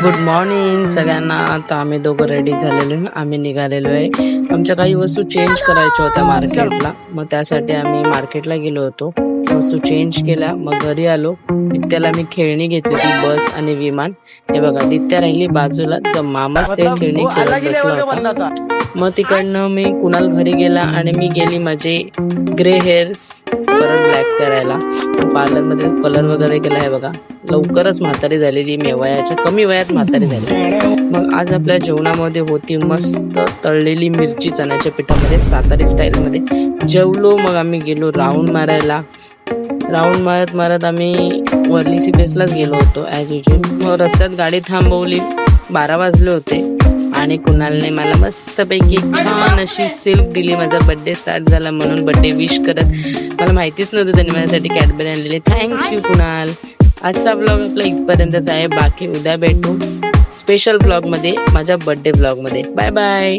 Good morning सगळ्यांना. आता आम्ही दोघं रेडी झालेलो आहे. आम्ही निघालेलो आहे. आमच्या काही वस्तू चेंज करायच्या होत्या मार्केटला. मग त्यासाठी आम्ही मार्केटला गेलो होतो. वस्तू चेंज केल्या. मग घरी आलो. दित्याला मी खेळणी घेतली होती, बस आणि विमान. हे बघा, दित्या राहिली बाजूला, तर मामाच ते खेळणी खेळत बसला होता. मग तिकडनं मी कुणाल घरी गेला आणि मी गेली माझे ग्रे हेअर्स परत ब्लॅक करायला. पार्लर मध्ये कलर वगैरे केला आहे बघा. लवकरच म्हातारी झालेली मी, वयाच्या कमी वयात म्हातारी झाली. मग आज आपल्या जेवणामध्ये होती मस्त तळलेली मिरची चण्याच्या पिठामध्ये, सातारी स्टाईल मध्ये जेवलो. मग आम्ही गेलो राऊंड मारायला. राऊंड मारत आम्ही वर्ली सीपेसलाच गेलो होतो ॲज युजल. मग रस्त्यात गाडी थांबवली. 12 वाजले होते आणि कुणालने मला मस्तपैकी छान अशी सिल्क दिली. माझा बर्थडे स्टार्ट झाला म्हणून बर्थडे विश करत. मला माहितीच नव्हतं त्याने माझ्यासाठी कॅडबरी आणलेली. थँक्यू कुणाल. आजचा ब्लॉग आपला इथपर्यंतच आहे. बाकी उद्या भेटू स्पेशल ब्लॉगमध्ये, माझ्या बर्थडे ब्लॉगमध्ये. Bye bye.